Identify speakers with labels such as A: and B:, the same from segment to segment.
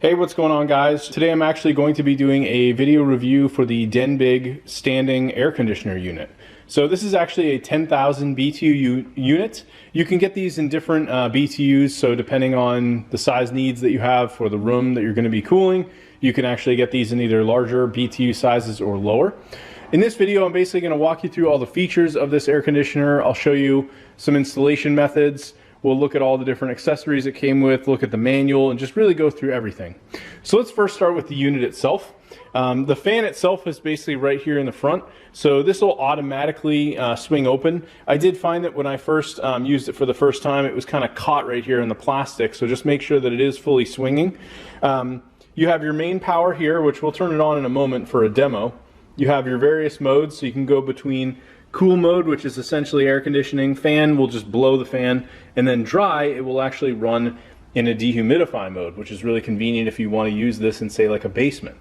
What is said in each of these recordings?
A: Hey, what's going on, guys? Today I'm actually going to be doing a video review for the Denbig standing air conditioner unit. So this is actually a 10,000 BTU unit. You can get these in different BTUs, so depending on the size needs that you have for the room that you're going to be cooling, you can actually get these in either larger BTU sizes or lower. In this video, I'm basically going to walk you through all the features of this air conditioner. I'll show you some installation methods. We'll look at all the different accessories it came with, look at the manual, and just really go through everything. So let's first start with the unit itself. The fan itself is basically right here in the front, so this will automatically swing open. I did find that when I first used it for the first time, it was kind of caught right here in the plastic, so just make sure that it is fully swinging. You have your main power here, which we'll turn it on in a moment for a demo. You have your various modes, so you can go between cool mode, which is essentially air conditioning. Fan will just blow the fan, and then dry, it will actually run in a dehumidify mode, which is really convenient if you want to use this in, say, like a basement.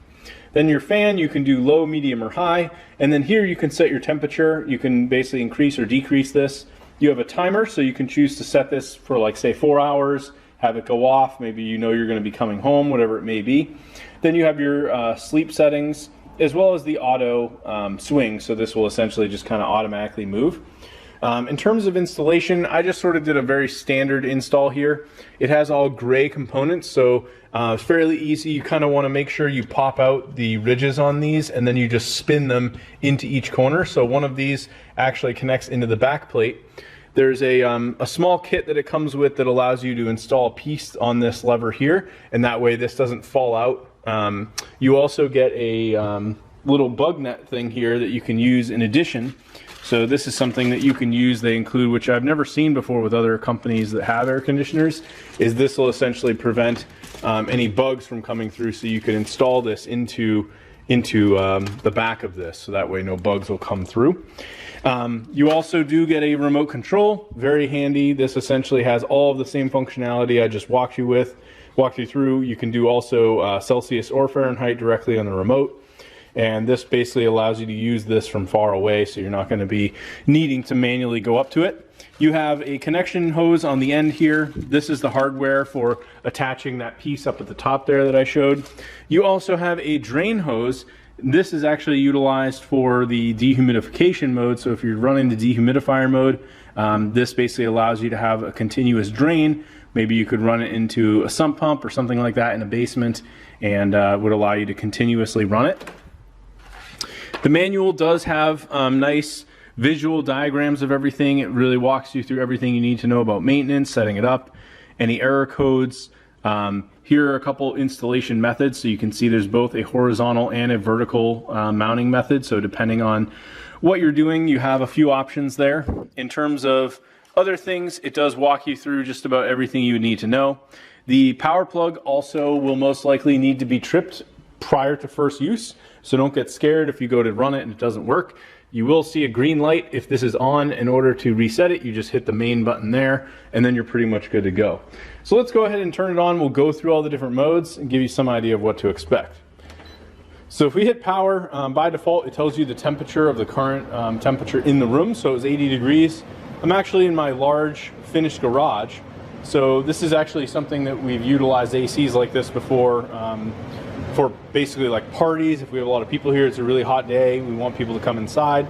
A: Then your fan, you can do low, medium, or high, and then here you can set your temperature. You can basically increase or decrease this. You have a timer, so you can choose to set this for, like, say 4 hours, have it go off, maybe you know you're going to be coming home, whatever it may be. Then you have your sleep settings, as well as the auto swing, so this will essentially just kind of automatically move. In terms of installation, I just sort of did a very standard install here. It has all gray components, so it's fairly easy. You kind of want to make sure you pop out the ridges on these, and then you just spin them into each corner. So one of these actually connects into the back plate. There's a small kit that it comes with that allows you to install a piece on this lever here, and that way this doesn't fall out. You also get a little bug net thing here that you can use in addition. So this is something that you can use. They include, which I've never seen before with other companies that have air conditioners, is this will essentially prevent any bugs from coming through, so you can install this into the back of this, so that way no bugs will come through. You also do get a remote control, very handy. This essentially has all of the same functionality I just walked you through. You can do also Celsius or Fahrenheit directly on the remote, and this basically allows you to use this from far away, so you're not going to be needing to manually go up to it. You have a connection hose on the end here. This is the hardware for attaching that piece up at the top there that I showed. You also have a drain hose. This is actually utilized for the dehumidification mode, so if you're running the dehumidifier mode, this basically allows you to have a continuous drain. Maybe you could run it into a sump pump or something like that in a basement, and would allow you to continuously run it. The manual does have nice visual diagrams of everything. It really walks you through everything you need to know about maintenance, setting it up, any error codes. Here are a couple installation methods, so you can see there's both a horizontal and a vertical mounting method, so depending on what you're doing, you have a few options there. In terms of other things, it does walk you through just about everything you would need to know. The power plug also will most likely need to be tripped prior to first use, so don't get scared if you go to run it and it doesn't work. You will see a green light if this is on. In order to reset it, you just hit the main button there, and then you're pretty much good to go. So let's go ahead and turn it on. We'll go through all the different modes and give you some idea of what to expect. So if we hit power, by default it tells you the temperature of the current temperature in the room, so it's 80 degrees. I'm actually in my large finished garage, so this is actually something that we've utilized ACs like this before for basically like parties. If we have a lot of people here, it's a really hot day, we want people to come inside.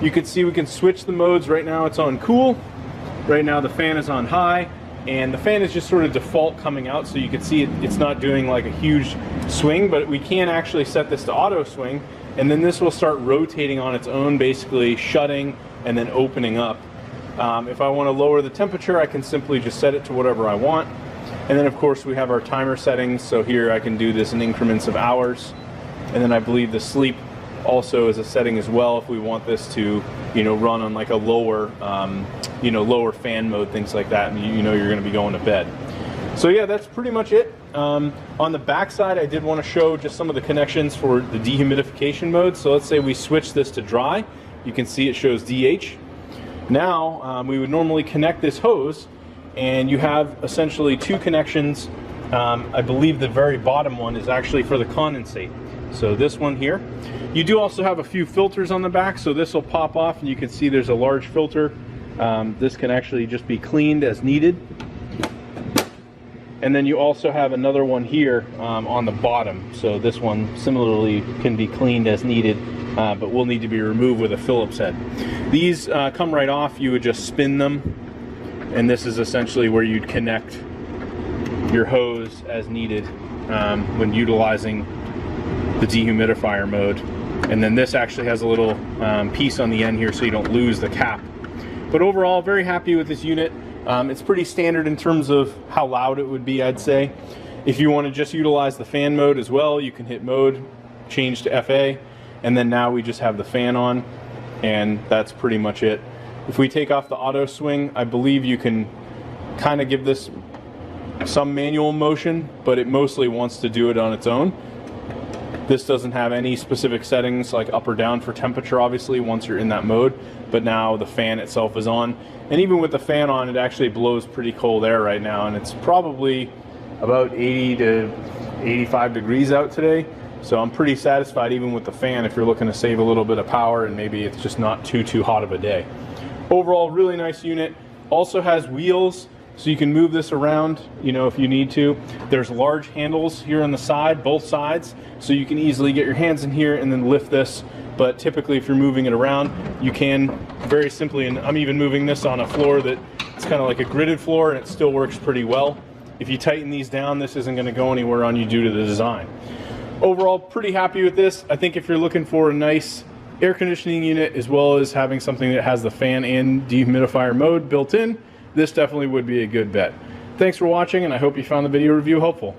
A: You can see we can switch the modes. Right now it's on cool, right now the fan is on high, and the fan is just sort of default coming out, so you can see it's not doing like a huge swing, but we can actually set this to auto swing, and then this will start rotating on its own, basically shutting and then opening up. If I want to lower the temperature, I can simply just set it to whatever I want. And then of course we have our timer settings, so here I can do this in increments of hours. And then I believe the sleep also is a setting as well if we want this to, run on like a lower, lower fan mode, things like that, and you're going to be going to bed. So yeah, that's pretty much it. On the back side, I did want to show just some of the connections for the dehumidification mode. So let's say we switch this to dry. You can see it shows DH. Now we would normally connect this hose, and you have essentially two connections. I believe the very bottom one is actually for the condensate. So this one here. You do also have a few filters on the back, so this will pop off and you can see there's a large filter. This can actually just be cleaned as needed. And then you also have another one here on the bottom. So this one similarly can be cleaned as needed, but will need to be removed with a Phillips head. These come right off. You would just spin them, and this is essentially where you'd connect your hose as needed when utilizing the dehumidifier mode. And then this actually has a little piece on the end here so you don't lose the cap. But overall, very happy with this unit. It's pretty standard in terms of how loud it would be, I'd say. If you want to just utilize the fan mode as well, you can hit mode, change to FA, and then now we just have the fan on, and that's pretty much it. If we take off the auto swing, I believe you can kind of give this some manual motion, but it mostly wants to do it on its own. This doesn't have any specific settings like up or down for temperature, obviously, once you're in that mode, but now the fan itself is on. And even with the fan on, it actually blows pretty cold air right now, and it's probably about 80 to 85 degrees out today. So I'm pretty satisfied even with the fan if you're looking to save a little bit of power and maybe it's just not too hot of a day. Overall, really nice unit. Also has wheels, so you can move this around, you know, if you need to. There's large handles here on the side, both sides, so you can easily get your hands in here and then lift this. But typically if you're moving it around, you can very simply, and I'm even moving this on a floor that it's kind of like a gridded floor, and it still works pretty well. If you tighten these down, this isn't going to go anywhere on you due to the design. Overall, pretty happy with this. I think if you're looking for a nice air conditioning unit as well as having something that has the fan and dehumidifier mode built in, this definitely would be a good bet. Thanks for watching, and I hope you found the video review helpful.